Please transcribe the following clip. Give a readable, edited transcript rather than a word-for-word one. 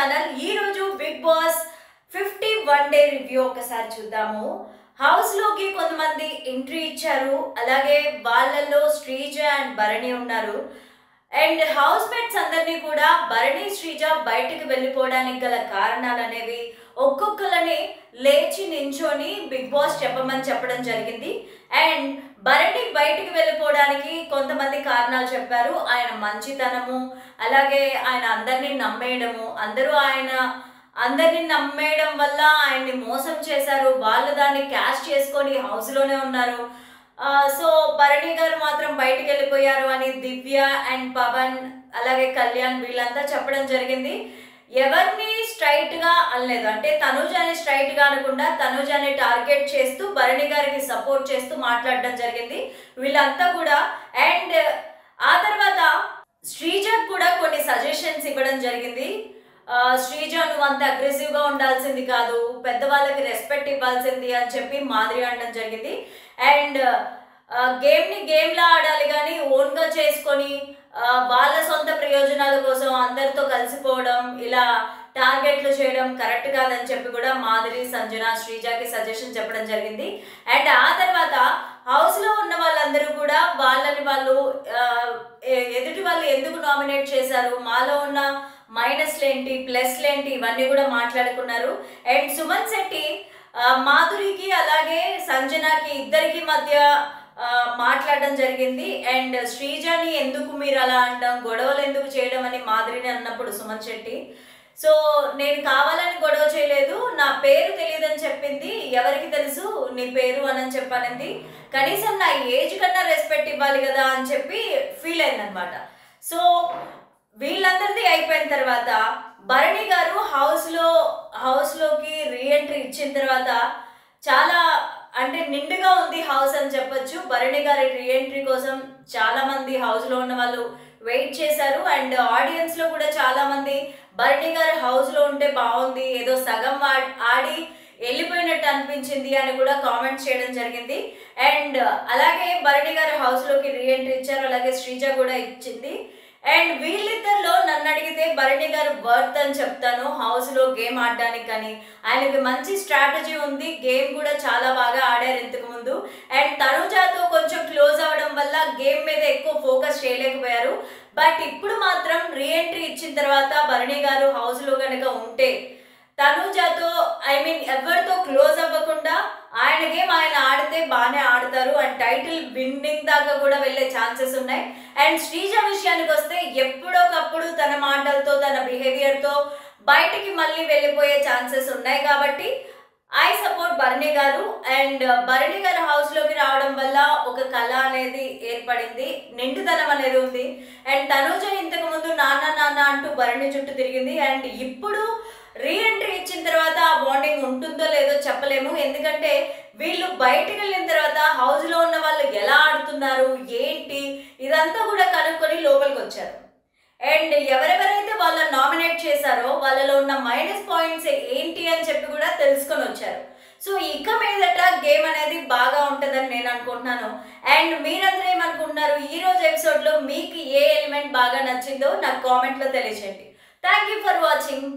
Channel. ఈ రోజు big boss 51 day review ఒకసారి చూద్దాము. హౌస్ లోకి కొంతమంది ఎంట్రీ ఇచ్చారు. అలాగే వాళ్ళల్లో శ్రీజ అండ్ భరణి ఉన్నారు. అండ్ హౌస్ మేట్స్ అందరినీ కూడా భరణి శ్రీజ బయటకు వెళ్ళిపోవడానికి గల కారణాలు అనేవి ఒక్కొక్కరిని లేచి నించొని బిగ్ బాస్ చెప్పడం జరిగింది. అండ్ భరణి బయటకు వెళ్ళిపోవడానికి కొంతమంది కారణాలు చెప్పారు. ఆయన మంచితనము, అలాగే ఆయన అందరినీ నమ్మేయడము, అందరినీ నమ్మేయడం వల్ల ఆయన్ని మోసం చేశారు. వాళ్ళు దాన్ని క్యాష్ చేసుకొని హౌస్లోనే ఉన్నారు. సో భరణి గారు మాత్రం బయటికి వెళ్ళిపోయారు అని దివ్య అండ్ పవన్ అలాగే కళ్యాణ్ వీళ్ళంతా చెప్పడం జరిగింది. ఎవరిని స్ట్రైట్ గా అనలేదు, అంటే తనుజాని స్ట్రైట్ గా అనకుండా తనుజాని టార్గెట్ చేస్తూ భరణి గారికి సపోర్ట్ చేస్తూ మాట్లాడడం జరిగింది వీళ్ళంతా కూడా. అండ్ ఆ తర్వాత శ్రీజకు కూడా కొన్ని సజెషన్స్ ఇవ్వడం జరిగింది. శ్రీజ నువ్వు అంత అగ్రెసివ్ గా ఉండాల్సింది కాదు, పెద్దవాళ్ళకి రెస్పెక్ట్ ఇవ్వాల్సింది అని చెప్పి మాదిరి అనడం జరిగింది. అండ్ గేమ్ లా ఆడాలి కానీ ఓన్ గా చేసుకొని వాళ్ళ సొంత ప్రయోజనాల కోసం అందరితో కలిసిపోవడం, ఇలా టార్గెట్లు చేయడం కరెక్ట్ కాదని చెప్పి కూడా మాదిరి, సంజన, శ్రీజకి సజెషన్ చెప్పడం జరిగింది. అండ్ ఆ తర్వాత హౌస్ లో ఉన్న వాళ్ళందరూ కూడా వాళ్ళు ఎదుటి వాళ్ళు ఎందుకు నామినేట్ చేశారు, మాలో ఉన్న మైనస్లేంటి ప్లస్లేంటి ఇవన్నీ కూడా మాట్లాడుకున్నారు. అండ్ సుమన్ శెట్టి మాధురికి అలాగే సంజనకి ఇద్దరికి మధ్య మాట్లాడడం జరిగింది. అండ్ శ్రీజని ఎందుకు మీరు అలా అనడం, గొడవలు ఎందుకు చేయడం అని మాధురిని అన్నప్పుడు సుమన్ శెట్టి, సో నేను కావాలని గొడవ చేయలేదు, నా పేరు తెలియదని చెప్పింది, ఎవరికి తెలుసు నీ పేరు అని చెప్పానంది, కనీసం నా ఏజ్ కన్నా రెస్పెక్ట్ ఇవ్వాలి కదా అని చెప్పి ఫీల్ అయిందనమాట. సో వీళ్ళందరిది అయిపోయిన తర్వాత భరణి గారు హౌస్లోకి రీఎంట్రీ ఇచ్చిన తర్వాత చాలా అంటే నిండుగా ఉంది హౌస్ అని చెప్పొచ్చు. భరణి గారి రీఎంట్రీ కోసం చాలా మంది హౌస్లో ఉన్న వాళ్ళు వెయిట్ చేశారు. అండ్ ఆడియన్స్ లో కూడా చాలా మంది భరణి గారు హౌస్లో ఉంటే బాగుంది, ఏదో సగం ఆడి వెళ్ళిపోయినట్టు అనిపించింది అని కూడా కామెంట్స్ చేయడం జరిగింది. అండ్ అలాగే భరణి గారు హౌస్లోకి రీఎంట్రీ ఇచ్చారు, అలాగే శ్రీజ కూడా ఇచ్చింది. అండ్ వీళ్ళిద్దరిలో నన్ను అడిగితే భరణి గారు వర్త్ అని చెప్తాను హౌస్లో గేమ్ ఆడడానికి. కానీ ఆయనకి మంచి స్ట్రాటజీ ఉంది, గేమ్ కూడా చాలా బాగా ఆడారు ఇంతకు ముందు. అండ్ తనుజాతో కొంచెం క్లోజ్ అవ్వడం వల్ల గేమ్ మీద ఎక్కువ ఫోకస్ చేయలేకపోయారు. బట్ ఇప్పుడు మాత్రం రీఎంట్రీ ఇచ్చిన తర్వాత భరణి గారు హౌస్లో కనుక ఉంటే తనుజాతో ఎవరితో క్లోజ్ అవ్వకుండా ఆయన గేమ్ ఆయన ఆడితే బాగానే ఆడతారు. అండ్ టైటిల్ విన్నింగ్ దాకా కూడా వెళ్ళే ఛాన్సెస్ ఉన్నాయి. అండ్ శ్రీజ విషయానికి వస్తే ఎప్పుడోకప్పుడు తన మాటలతో తన బిహేవియర్తో బయటికి మళ్ళీ వెళ్ళిపోయే ఛాన్సెస్ ఉన్నాయి. కాబట్టి I support Bharani garu. And Bharani garu హౌస్లోకి రావడం వల్ల ఒక కళ అనేది ఏర్పడింది, నిండుదనం అనేది ఉంది. అండ్ తనుజ ఇంతకు ముందు నాన్న అంటూ భరణి చుట్టూ తిరిగింది. అండ్ ఇప్పుడు రీఎంట్రీ ఇచ్చిన తర్వాత ఆ బాండింగ్ ఉంటుందో లేదో చెప్పలేము. ఎందుకంటే వీళ్ళు బయటకు వెళ్ళిన తర్వాత హౌస్లో ఉన్న వాళ్ళు ఎలా ఆడుతున్నారు ఏంటి ఇదంతా కూడా కనుక్కొని లోపలికి వచ్చారు. అండ్ ఎవరెవరైతే వాళ్ళని నామినేట్ చేశారో వాళ్ళలో ఉన్న మైనస్ పాయింట్స్ ఏంటి అని చెప్పి కూడా తెలుసుకొని వచ్చారు. సో ఇక మీదట గేమ్ అనేది బాగా ఉంటుందని నేను అనుకుంటున్నాను. అండ్ మీరందరూ ఏమనుకుంటున్నారు, ఈ రోజు ఎపిసోడ్లో మీకు ఏ ఎలిమెంట్ బాగా నచ్చిందో నాకు కామెంట్లో తెలియజేయండి. Thank you for watching.